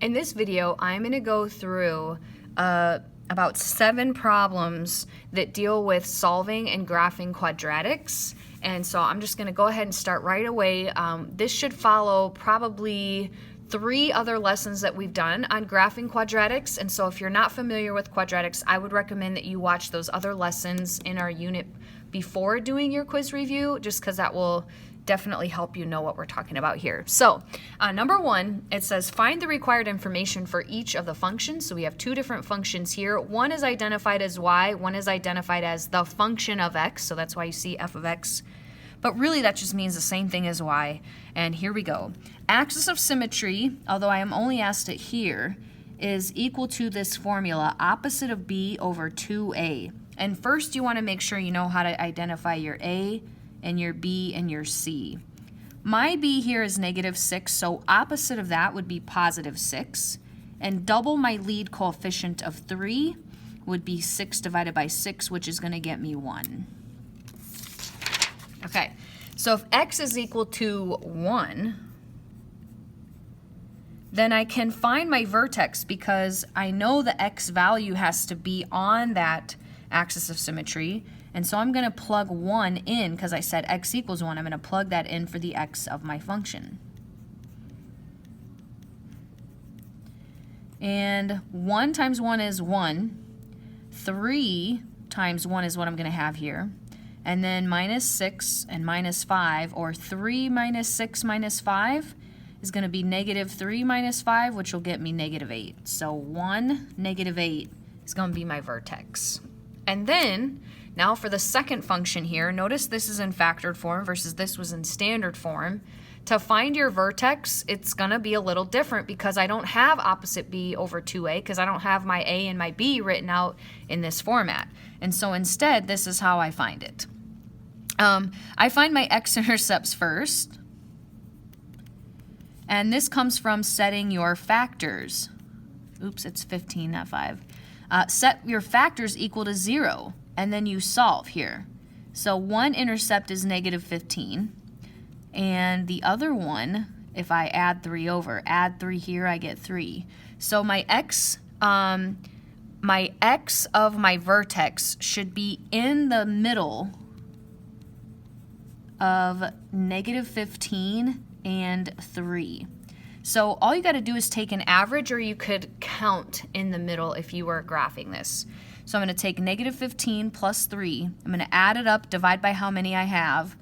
In this video, I'm going to go through about 7 problems that deal with solving and graphing quadratics. And so I'm just going to go ahead and start right away. This should follow probably 3 other lessons that we've done on graphing quadratics. And so if you're not familiar with quadratics, I would recommend that you watch those other lessons in our unit before doing your quiz review, just because that will definitely help you know what we're talking about here. So number 1, it says find the required information for each of the functions. So we have 2 different functions here. One is identified as y, one is identified as the function of x, so that's why you see f of x. But really that just means the same thing as y. And here we go. Axis of symmetry, although I am only asked it here, is equal to this formula, opposite of b over 2a. And first you want to make sure you know how to identify your a and your b and your c. My b here is -6, so opposite of that would be +6. And double my lead coefficient of 3 would be 6 divided by 6, which is going to get me 1. Okay, so if x is equal to 1, then I can find my vertex because I know the x value has to be on that axis of symmetry. And so I'm going to plug 1 in because I said x equals 1. I'm going to plug that in for the x of my function. And 1 times 1 is 1. 3 times 1 is what I'm going to have here. And then -6 and -5, or 3 minus 6 minus 5 is going to be -3 minus 5, which will get me -8. So 1, -8 is going to be my vertex. And then, now for the second function here, notice this is in factored form versus this was in standard form. To find your vertex, it's going to be a little different because I don't have opposite b over 2a because I don't have my a and my b written out in this format. And so instead, this is how I find it. I find my x-intercepts first. And this comes from setting your factors. Oops, it's 15, not 5. Set your factors equal to 0. And then you solve here. So one intercept is -15. And the other one, if I add 3 over, add 3 here, I get 3. So my x of my vertex should be in the middle of -15 and 3. So all you got to do is take an average, or you could count in the middle if you were graphing this. So I'm going to take -15 plus 3. I'm going to add it up, divide by how many I have.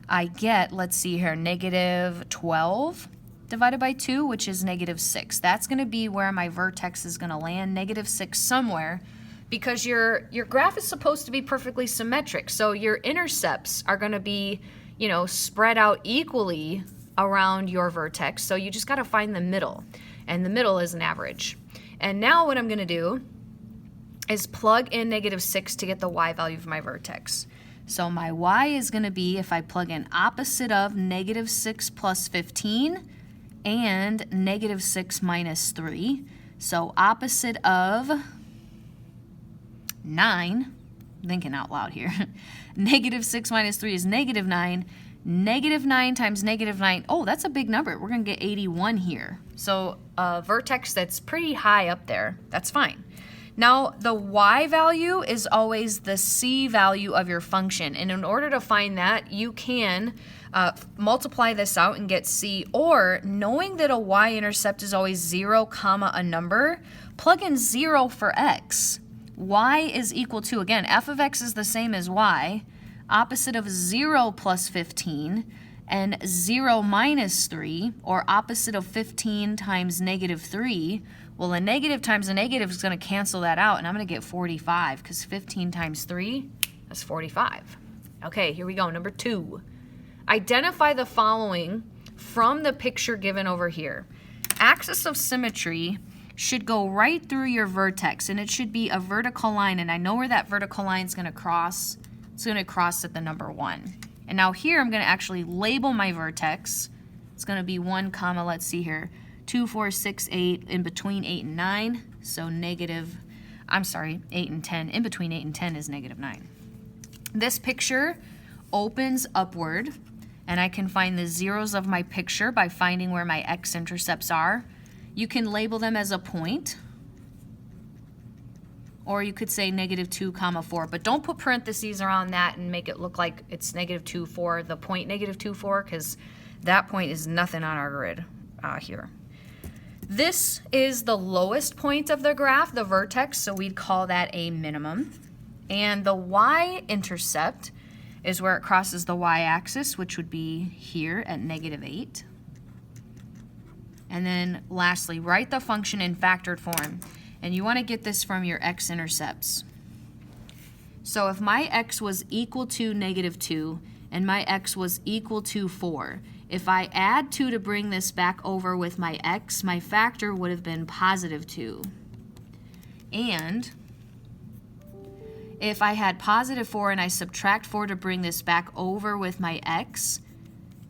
I get, let's see here, -12 divided by 2, which is -6. That's going to be where my vertex is going to land, -6 somewhere, because your graph is supposed to be perfectly symmetric. So your intercepts are going to be, you know, spread out equally around your vertex. So you just got to find the middle, and the middle is an average. And now what I'm going to do is plug in -6 to get the y value of my vertex. So my y is going to be, if I plug in opposite of -6 plus 15 and -6 minus 3. So opposite of 9, thinking out loud here, -6 minus 3 is -9. -9 times -9, oh, that's a big number. We're going to get 81 here. So a vertex that's pretty high up there, that's fine. Now, the y value is always the c value of your function. And in order to find that, you can multiply this out and get c. Or, knowing that a y-intercept is always 0, comma, a number, plug in 0 for x. Y is equal to, again, f of x is the same as y. Opposite of 0 plus 15, and 0 minus 3, or opposite of 15 times -3, well, a negative times a negative is going to cancel that out, and I'm going to get 45, because 15 times 3, that's 45. Okay, here we go, number 2. Identify the following from the picture given over here. Axis of symmetry should go right through your vertex, and it should be a vertical line, and I know where that vertical line is going to cross. It's going to cross at the number 1. And now here I'm going to actually label my vertex. It's going to be 1 comma, let's see here, 2, 4, 6, 8, in between 8 and 9. So 8 and 10. In between 8 and 10 is -9. This picture opens upward, and I can find the zeros of my picture by finding where my x-intercepts are. You can label them as a point, or you could say -2, 4, but don't put parentheses around that and make it look like it's -2 for the point -2, 4, because that point is nothing on our grid here. This is the lowest point of the graph, the vertex, so we'd call that a minimum. And the y-intercept is where it crosses the y-axis, which would be here at -8. And then lastly, write the function in factored form. And you want to get this from your x-intercepts. So if my x was equal to -2 and my x was equal to 4, if I add 2 to bring this back over with my x, my factor would have been +2. And if I had +4 and I subtract 4 to bring this back over with my x,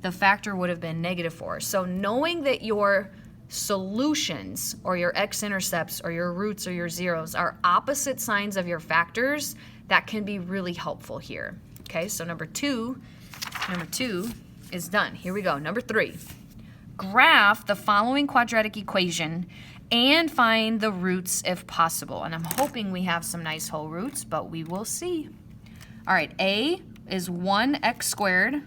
the factor would have been -4. So knowing that your solutions or your x-intercepts or your roots or your zeros are opposite signs of your factors, that can be really helpful here. Okay, so number two is done. Here we go. Number 3. Graph the following quadratic equation and find the roots if possible. And I'm hoping we have some nice whole roots, but we will see. All right, A is 1x squared.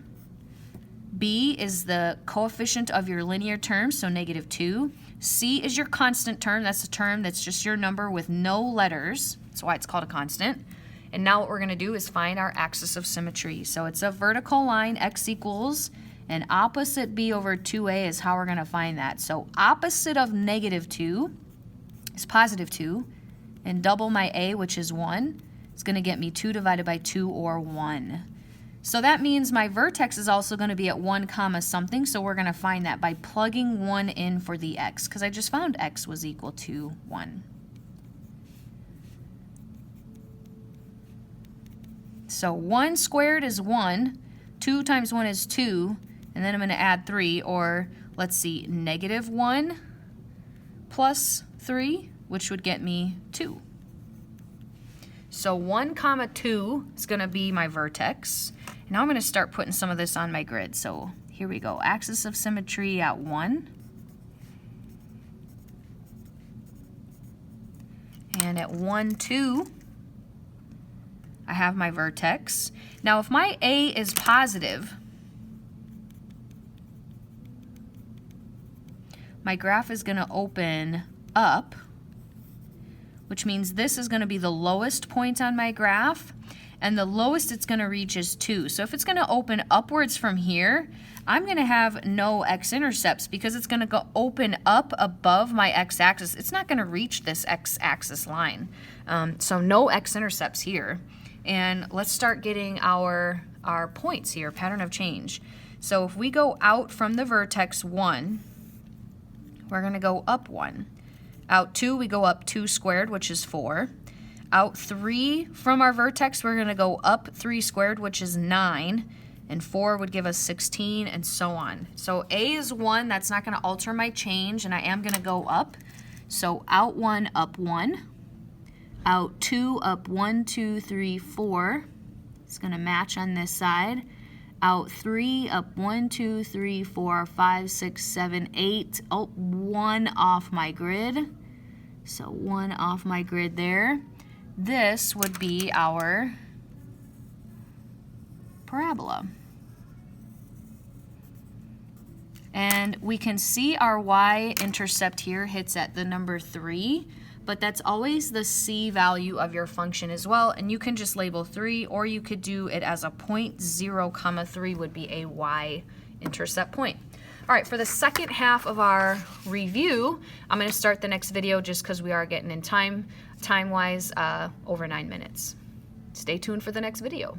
B is the coefficient of your linear term, so -2. C is your constant term. That's a term that's just your number with no letters. That's why it's called a constant. And now what we're going to do is find our axis of symmetry. So it's a vertical line, x equals, and opposite b over 2a is how we're going to find that. So opposite of -2 is +2, and double my a, which is 1, is going to get me 2 divided by 2, or 1. So that means my vertex is also going to be at 1 comma something, so we're going to find that by plugging 1 in for the x, because I just found x was equal to 1. So 1 squared is 1, 2 times 1 is 2, and then I'm going to add 3, or let's see, -1 plus 3, which would get me 2. So 1 comma 2 is going to be my vertex. And now I'm going to start putting some of this on my grid. So here we go, axis of symmetry at 1. And at 1, 2, I have my vertex. Now if my A is positive, my graph is going to open up, which means this is going to be the lowest point on my graph, and the lowest it's going to reach is 2. So if it's going to open upwards from here, I'm going to have no x-intercepts because it's going to go open up above my x-axis. It's not going to reach this x-axis line. So no x-intercepts here. And let's start getting our points here, pattern of change. So if we go out from the vertex 1, we're going to go up 1. Out 2, we go up 2 squared, which is 4. Out 3 from our vertex, we're going to go up 3 squared, which is 9. And 4 would give us 16, and so on. So A is 1. That's not going to alter my change, and I am going to go up. So out 1, up 1. Out 2, up 1, 2, 3, 4. It's going to match on this side. Out 3, up 1, 2, 3, 4, 5, 6, 7, 8. Oh, 1 off my grid. So 1 off my grid there. This would be our parabola. And we can see our y-intercept here hits at the number 3, but that's always the c value of your function as well, and you can just label 3, or you could do it as a point. 0, 3 would be a y-intercept point. All right, for the second half of our review, I'm going to start the next video just because we are getting in time-wise over 9 minutes. Stay tuned for the next video.